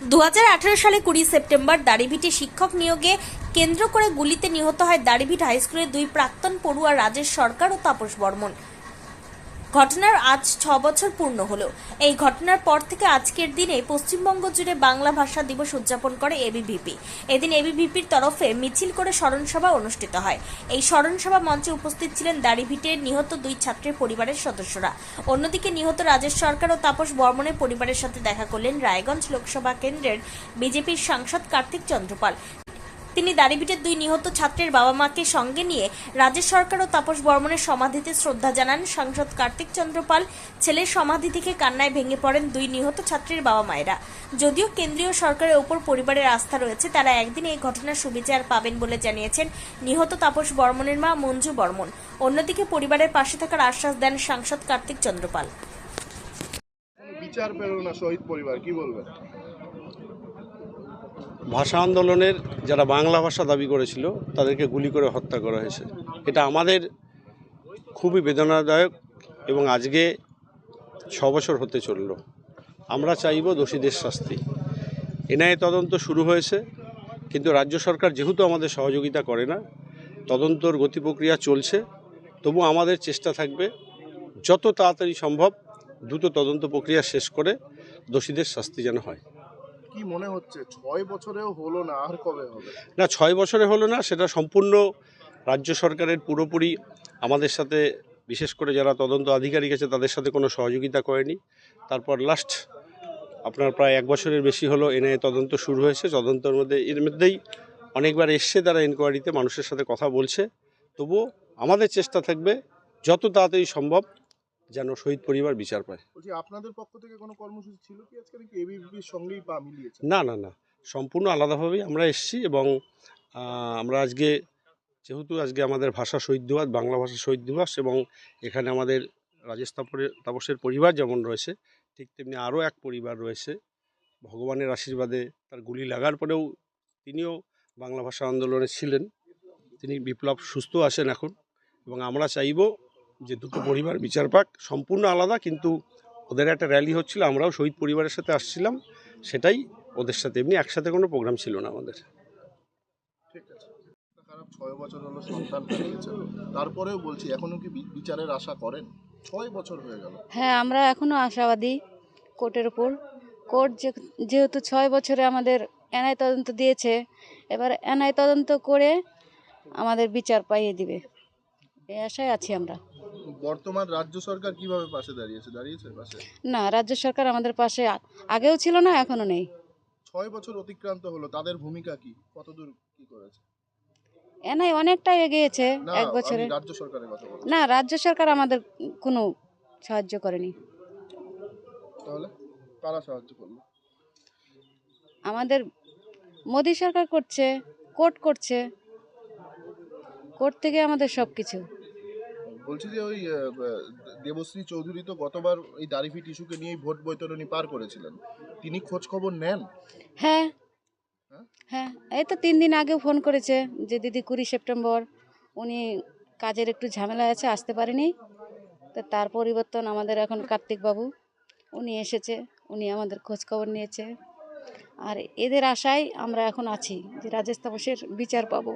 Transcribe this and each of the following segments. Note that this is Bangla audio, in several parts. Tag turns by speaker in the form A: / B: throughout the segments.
A: 2018 সালে 20 সেপ্টেম্বর দাড়িভিটে শিক্ষক নিয়োগে কেন্দ্র করে গুলিতে নিহত হয় দাড়িভিট হাইস্কুলের দুই প্রাক্তন পড়ুয়া রাজেশ সরকার ও তাপস বর্মন। ঘটনার আজ 6 বছর পূর্ণ হলো। এই ঘটনার পর থেকে আজকের দিনে পশ্চিমবঙ্গ জুড়ে বাংলা ভাষা দিবস উদযাপন করে এবিভিপি। এদিন এবিভিপির তরফে মিছিল করে স্মরণসভা অনুষ্ঠিত হয়। এই স্মরণসভা মঞ্চে উপস্থিত ছিলেন দাড়িভিটের নিহত দুই ছাত্রের পরিবারের সদস্যরা। অন্যদিকে নিহত রাজেশ সরকার ও তাপস বর্মনের পরিবারের সাথে দেখা করলেন রায়গঞ্জ লোকসভা কেন্দ্রের বিজেপির সাংসদ কার্তিক চন্দ্রপাল। তিনি দাড়িভিটের দুই নিহত ছাত্রের বাবা মাকে সঙ্গে নিয়ে রাজেশ সরকার ও তাপস বর্মনের সমাধিতে শ্রদ্ধা জানান। সাংসদ কার্তিক চন্দ্রপাল ছেলের সমাধি থেকে কান্নায় ভেঙে পড়েন দুই নিহত ছাত্রের বাবা মায়েরা। যদিও কেন্দ্রীয় সরকারের ওপর পরিবারের আস্থা রয়েছে, তারা একদিন এই ঘটনার সুবিচার পাবেন বলে জানিয়েছেন নিহত তাপস বর্মনের মা মঞ্জু বর্মন। অন্যদিকে পরিবারের পাশে থাকার আশ্বাস দেন সাংসদ কার্তিক চন্দ্রপাল।
B: বিচার পেল না শহীদ পরিবার, কি বলবেন?
C: ভাষা আন্দোলনের যারা বাংলা ভাষা দাবি করেছিল তাদেরকে গুলি করে হত্যা করা হয়েছে। এটা আমাদের খুবই বেদনাদায়ক এবং আজকে 6 বছর হতে চলল। আমরা চাইব দোষীদের শাস্তি। এনআইএ তদন্ত শুরু হয়েছে, কিন্তু রাজ্য সরকার যেহেতু আমাদের সহযোগিতা করে না, তদন্তর গতি প্রক্রিয়া চলছে। তবু আমাদের চেষ্টা থাকবে যত তাড়াতাড়ি সম্ভব দ্রুত তদন্ত প্রক্রিয়া শেষ করে দোষীদের শাস্তি যেন হয়।
B: কি মনে হচ্ছে 6 বছরেও হলো না, আর কবে হবে?
C: না, 6 বছরে হলো না, সেটা সম্পূর্ণ রাজ্য সরকারের পুরোপুরি আমাদের সাথে, বিশেষ করে যারা তদন্ত আধিকারিক আছে তাদের সাথে কোনো সহযোগিতা করেনি। তারপর লাস্ট আপনার প্রায় 1 বছরের বেশি হলো এনআইএ তদন্ত শুরু হয়েছে। তদন্তের মধ্যেই অনেকবার এসছে, তারা ইনকোয়ারিতে মানুষের সাথে কথা বলছে। তবুও আমাদের চেষ্টা থাকবে যত তাড়াতাড়ি সম্ভব যেন শহীদ পরিবার বিচার পায়।
B: বলছি, আপনাদের পক্ষ থেকে কোনো কর্মসূচি ছিল কি আজকে, নাকি এবিভিপির সঙ্গেই পা মিলিয়েছে?
C: না না না, সম্পূর্ণ আলাদাভাবেই আমরা এসেছি। এবং আমরা যেহেতু আজকে আমাদের ভাষা শহীদ দিবস, বাংলা ভাষা শহীদ দিবস, এবং এখানে আমাদের রাজেশ তাপসের পরিবার যেমন রয়েছে, ঠিক তেমনি আরও এক পরিবার রয়েছে। ভগবানের আশীর্বাদে তার গুলি লাগার পরেও তিনিও বাংলা ভাষা আন্দোলনে ছিলেন। তিনি বিপ্লব সুস্থ আছেন এখন, এবং আমরা চাইব যে দুটো পরিবার বিচার পাক। সম্পূর্ণ আলাদা, কিন্তু ওদের একটা র্যালি হচ্ছিল, আমরাও শহীদ পরিবারের সাথে আসছিলাম, সেটাই ওদের সাথে। এমনি একসাথে কোনো প্রোগ্রাম ছিল না আমাদের।
B: ঠিক আছে, খারাপ 6 বছর হলো সন্তান হারিয়েছে, তারপরেও বলছি এখনো কি বিচারের আশা করেন? 6 বছর হয়ে গেল।
D: হ্যাঁ, আমরা এখনো আশাবাদী কোর্টের উপর। কোর্ট যেহেতু 6 বছরে আমাদের এনআই তদন্ত দিয়েছে, এবার এনআই তদন্ত করে আমাদের বিচার পাইয়ে দিবে, এই আশায় আছি আমরা।
B: বর্তমান রাজ্য সরকার কিভাবে পাশে দাঁড়িয়েছে পাশে?
D: না, রাজ্য সরকার আমাদের পাশে আগেও ছিল না, এখনো নেই।
B: 6 বছর অতিক্রান্ত হলো, তাদের ভূমিকা কি, কতদূর কি করেছে?
D: এনআই অনেকটাই এগিয়েছে
B: না,
D: 1 বছরে।
B: আমি রাজ্য সরকারের কথা বলছি।
D: না, রাজ্য সরকার আমাদের কোনো সাহায্য করেনি।
B: তাহলে কারা সাহায্য করলো?
D: আমাদের মোদী সরকার করছে, কোর্ট করছে, কোর্ট থেকে আমাদের সব কিছু।
B: বলছি যে ওই দেবশ্রী চৌধুরী তো গতবার এই দাড়িভিট ইস্যুকে নিয়েই ভোট বৈতরণী পার করেছিলেন, তিনি খোঁজ খবর নেন?
D: হ্যাঁ হ্যাঁ, এই তো 3 দিন আগে ফোন করেছে যে দিদি 20 সেপ্টেম্বর উনি কাজের একটু ঝামেলা আছে, আসতে পারেনি। তো তার পরিবর্তন আমাদের এখন কার্তিক বাবু, উনি এসেছে, উনি আমাদের খোঁজ খবর নিয়েছে। আর এদের আশায় আমরা এখন আছি যে রাজেশ তাপসের বিচার পাবো।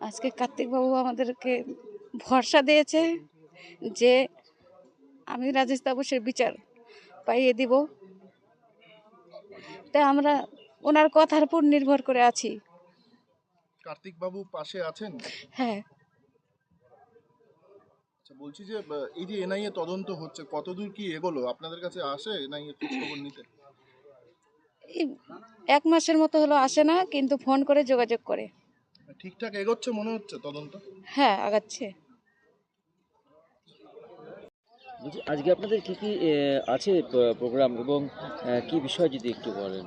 D: আজকে কার্তিক বাবু আমাদেরকে ভরসা দিয়েছে যে আমি রাজেশ তাপসের বিচার পাইয়ে দিব। তাই আমরা ওনার কথার উপর নির্ভর করে আছি।
B: কার্তিক বাবু পাশে আছেন?
D: হ্যাঁ।
B: আচ্ছা, বলছি যে এই যে এনআইএ তদন্ত হচ্ছে, কতদূর কি এগোলো? আপনাদের কাছে আসে এনআইএ খোঁজ খবর নিতে?
D: এই 1 মাসের মতো হলো আসে না, কিন্তু ফোন করে যোগাযোগ করে।
B: ঠিকঠাক এগোচ্ছে মনে হচ্ছে তদন্ত?
D: হ্যাঁ, আগাচ্ছে।
E: বলছি, আজকে আপনাদের কি কি আছে প্রোগ্রাম, এবং কি বিষয় যদি একটু বলেন?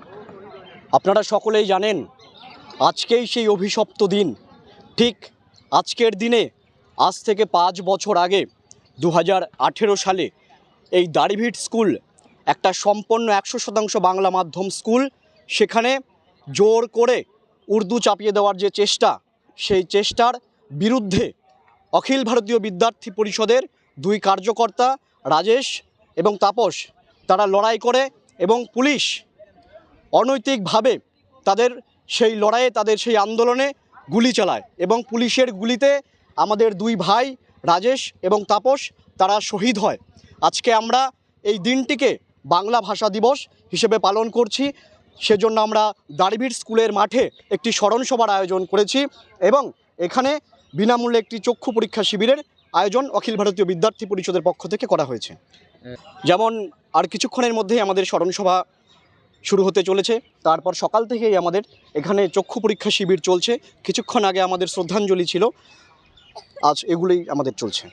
F: আপনারা সকলেই জানেন আজকেই সেই অভিশপ্ত দিন। ঠিক আজকের দিনে আজ থেকে 5 বছর আগে 2018 সালে এই দাড়িভিট স্কুল একটা সম্পন্ন 100% বাংলা মাধ্যম স্কুল, সেখানে জোর করে উর্দু চাপিয়ে দেওয়ার যে চেষ্টা, সেই চেষ্টার বিরুদ্ধে অখিল ভারতীয় বিদ্যার্থী পরিষদের 2 কার্যকর্তা রাজেশ এবং তাপস তারা লড়াই করে, এবং পুলিশ অনৈতিকভাবে তাদের সেই লড়াইয়ে, তাদের সেই আন্দোলনে গুলি চালায় এবং পুলিশের গুলিতে আমাদের দুই ভাই রাজেশ এবং তাপস তারা শহীদ হয়। আজকে আমরা এই দিনটিকে বাংলা ভাষা দিবস হিসেবে পালন করছি। সেজন্য আমরা দাড়িভিট স্কুলের মাঠে একটি স্মরণ সভার আয়োজন করেছি এবং এখানে বিনামূল্যে একটি চক্ষু পরীক্ষা শিবিরের আয়োজন অখিল ভারতীয় বিদ্যার্থী পরিষদের পক্ষ থেকে করা হয়েছে। যেমন আর কিছুক্ষণের মধ্যেই আমাদের স্মরণ সভা শুরু হতে চলেছে। তারপর সকাল থেকেই আমাদের এখানে চক্ষু পরীক্ষা শিবির চলছে। কিছুক্ষণ আগে আমাদের শ্রদ্ধাঞ্জলি ছিল, আজ এগুলোই আমাদের চলছে।